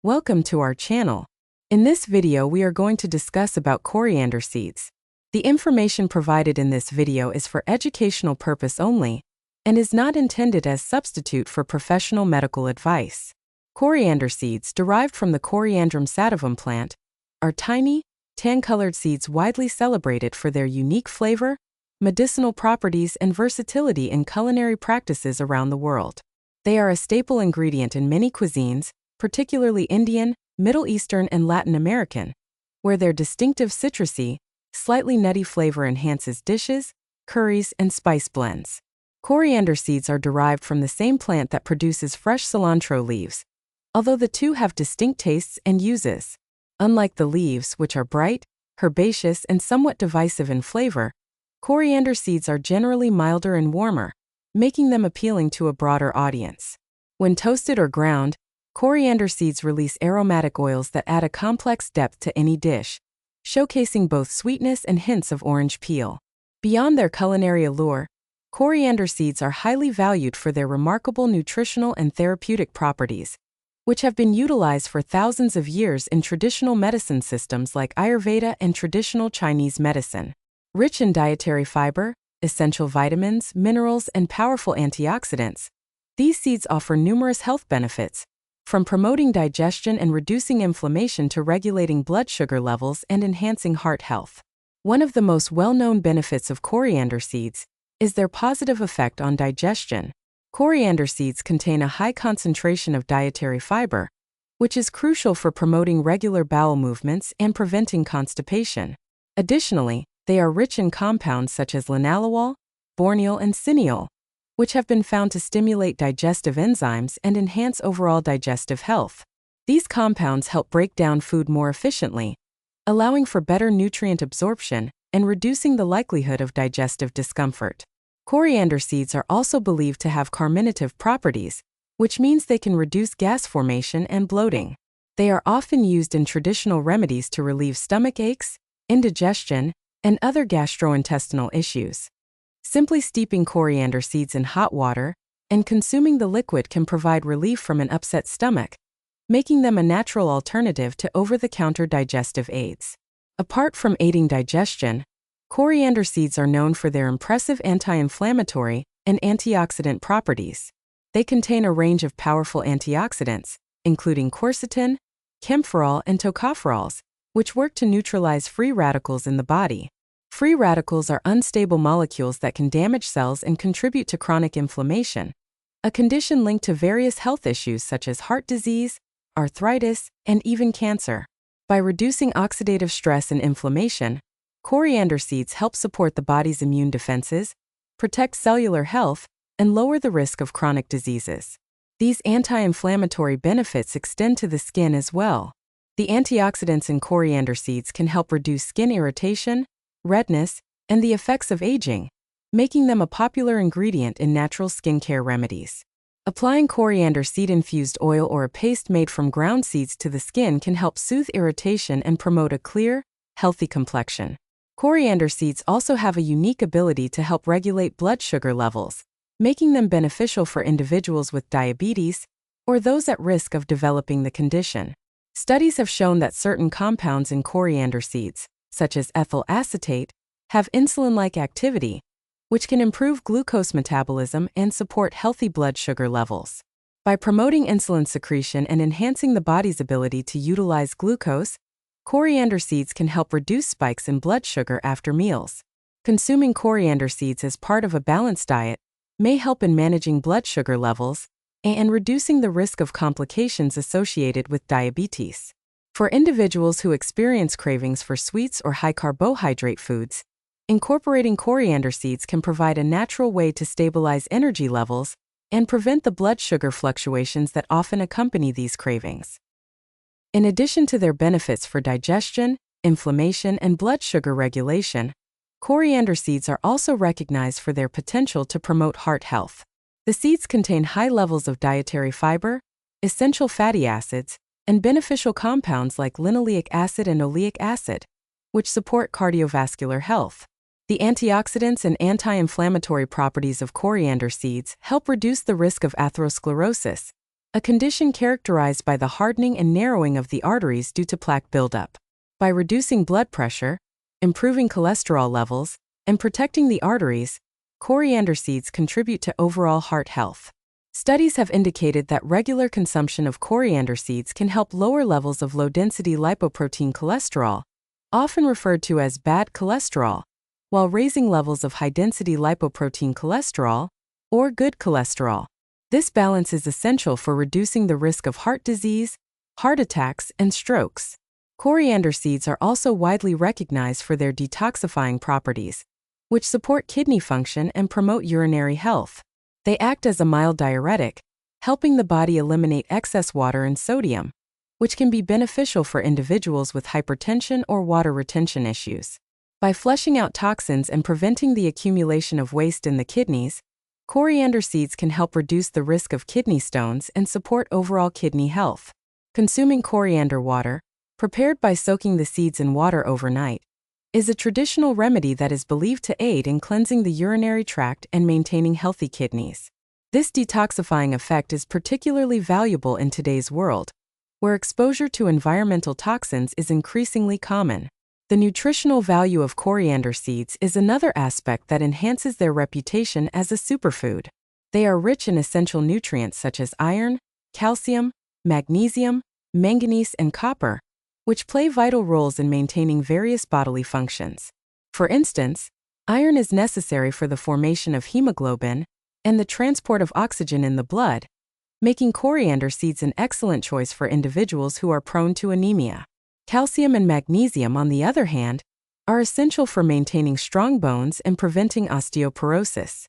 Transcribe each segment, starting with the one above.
Welcome to our channel. In this video we are going to discuss about coriander seeds. The information provided in this video is for educational purpose only and is not intended as substitute for professional medical advice. Coriander seeds, derived from the Coriandrum sativum plant, are tiny, tan-colored seeds widely celebrated for their unique flavor, medicinal properties, and versatility in culinary practices around the world. They are a staple ingredient in many cuisines, particularly Indian, Middle Eastern, and Latin American, where their distinctive citrusy, slightly nutty flavor enhances dishes, curries, and spice blends. Coriander seeds are derived from the same plant that produces fresh cilantro leaves, although the two have distinct tastes and uses. Unlike the leaves, which are bright, herbaceous, and somewhat divisive in flavor, coriander seeds are generally milder and warmer, making them appealing to a broader audience. When toasted or ground, coriander seeds release aromatic oils that add a complex depth to any dish, showcasing both sweetness and hints of orange peel. Beyond their culinary allure, coriander seeds are highly valued for their remarkable nutritional and therapeutic properties, which have been utilized for thousands of years in traditional medicine systems like Ayurveda and traditional Chinese medicine. Rich in dietary fiber, essential vitamins, minerals, and powerful antioxidants, these seeds offer numerous health benefits, from promoting digestion and reducing inflammation to regulating blood sugar levels and enhancing heart health. One of the most well-known benefits of coriander seeds is their positive effect on digestion. Coriander seeds contain a high concentration of dietary fiber, which is crucial for promoting regular bowel movements and preventing constipation. Additionally, they are rich in compounds such as linalool, borneol, and cineol, which have been found to stimulate digestive enzymes and enhance overall digestive health. These compounds help break down food more efficiently, allowing for better nutrient absorption and reducing the likelihood of digestive discomfort. Coriander seeds are also believed to have carminative properties, which means they can reduce gas formation and bloating. They are often used in traditional remedies to relieve stomach aches, indigestion, and other gastrointestinal issues. Simply steeping coriander seeds in hot water and consuming the liquid can provide relief from an upset stomach, making them a natural alternative to over-the-counter digestive aids. Apart from aiding digestion, coriander seeds are known for their impressive anti-inflammatory and antioxidant properties. They contain a range of powerful antioxidants, including quercetin, camphorol, and tocopherols, which work to neutralize free radicals in the body. Free radicals are unstable molecules that can damage cells and contribute to chronic inflammation, a condition linked to various health issues such as heart disease, arthritis, and even cancer. By reducing oxidative stress and inflammation, coriander seeds help support the body's immune defenses, protect cellular health, and lower the risk of chronic diseases. These anti-inflammatory benefits extend to the skin as well. The antioxidants in coriander seeds can help reduce skin irritation, redness, and the effects of aging, making them a popular ingredient in natural skincare remedies. Applying coriander seed-infused oil or a paste made from ground seeds to the skin can help soothe irritation and promote a clear, healthy complexion. Coriander seeds also have a unique ability to help regulate blood sugar levels, making them beneficial for individuals with diabetes or those at risk of developing the condition. Studies have shown that certain compounds in coriander seeds, such as ethyl acetate, have insulin-like activity, which can improve glucose metabolism and support healthy blood sugar levels. By promoting insulin secretion and enhancing the body's ability to utilize glucose, coriander seeds can help reduce spikes in blood sugar after meals. Consuming coriander seeds as part of a balanced diet may help in managing blood sugar levels and reducing the risk of complications associated with diabetes. For individuals who experience cravings for sweets or high-carbohydrate foods, incorporating coriander seeds can provide a natural way to stabilize energy levels and prevent the blood sugar fluctuations that often accompany these cravings. In addition to their benefits for digestion, inflammation, and blood sugar regulation, coriander seeds are also recognized for their potential to promote heart health. The seeds contain high levels of dietary fiber, essential fatty acids, and beneficial compounds like linoleic acid and oleic acid, which support cardiovascular health. The antioxidants and anti-inflammatory properties of coriander seeds help reduce the risk of atherosclerosis, a condition characterized by the hardening and narrowing of the arteries due to plaque buildup. By reducing blood pressure, improving cholesterol levels, and protecting the arteries, coriander seeds contribute to overall heart health. Studies have indicated that regular consumption of coriander seeds can help lower levels of low-density lipoprotein cholesterol, often referred to as bad cholesterol, while raising levels of high-density lipoprotein cholesterol, or good cholesterol. This balance is essential for reducing the risk of heart disease, heart attacks, and strokes. Coriander seeds are also widely recognized for their detoxifying properties, which support kidney function and promote urinary health. They act as a mild diuretic, helping the body eliminate excess water and sodium, which can be beneficial for individuals with hypertension or water retention issues. By flushing out toxins and preventing the accumulation of waste in the kidneys, coriander seeds can help reduce the risk of kidney stones and support overall kidney health. Consuming coriander water, prepared by soaking the seeds in water overnight, is a traditional remedy that is believed to aid in cleansing the urinary tract and maintaining healthy kidneys. This detoxifying effect is particularly valuable in today's world, where exposure to environmental toxins is increasingly common. The nutritional value of coriander seeds is another aspect that enhances their reputation as a superfood. They are rich in essential nutrients such as iron, calcium, magnesium, manganese, and copper, which play vital roles in maintaining various bodily functions. For instance, iron is necessary for the formation of hemoglobin and the transport of oxygen in the blood, making coriander seeds an excellent choice for individuals who are prone to anemia. Calcium and magnesium, on the other hand, are essential for maintaining strong bones and preventing osteoporosis.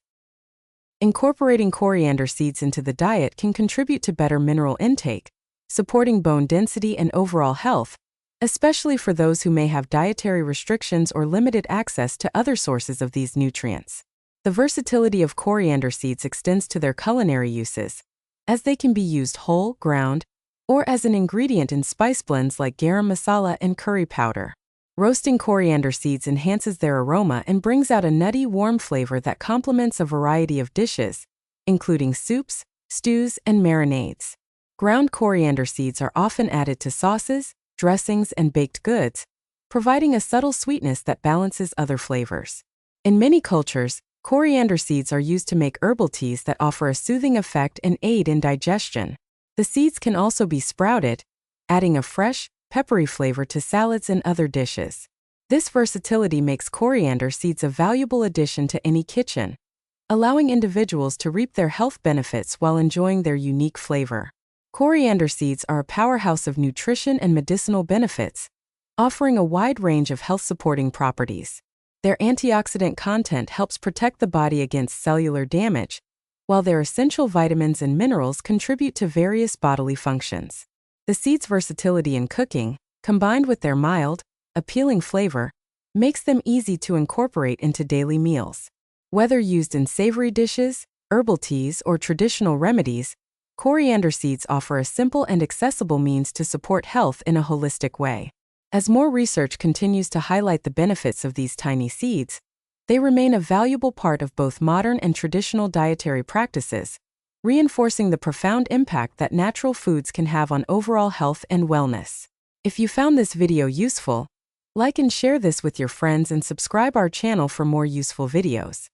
Incorporating coriander seeds into the diet can contribute to better mineral intake, supporting bone density and overall health, especially for those who may have dietary restrictions or limited access to other sources of these nutrients. The versatility of coriander seeds extends to their culinary uses, as they can be used whole, ground, or as an ingredient in spice blends like garam masala and curry powder. Roasting coriander seeds enhances their aroma and brings out a nutty, warm flavor that complements a variety of dishes, including soups, stews, and marinades. Ground coriander seeds are often added to sauces, dressings, and baked goods, providing a subtle sweetness that balances other flavors. In many cultures, coriander seeds are used to make herbal teas that offer a soothing effect and aid in digestion. The seeds can also be sprouted, adding a fresh, peppery flavor to salads and other dishes. This versatility makes coriander seeds a valuable addition to any kitchen, allowing individuals to reap their health benefits while enjoying their unique flavor. Coriander seeds are a powerhouse of nutrition and medicinal benefits, offering a wide range of health-supporting properties. Their antioxidant content helps protect the body against cellular damage, while their essential vitamins and minerals contribute to various bodily functions. The seeds' versatility in cooking, combined with their mild, appealing flavor, makes them easy to incorporate into daily meals. Whether used in savory dishes, herbal teas, or traditional remedies, coriander seeds offer a simple and accessible means to support health in a holistic way. As more research continues to highlight the benefits of these tiny seeds, they remain a valuable part of both modern and traditional dietary practices, reinforcing the profound impact that natural foods can have on overall health and wellness. If you found this video useful, like and share this with your friends and subscribe our channel for more useful videos.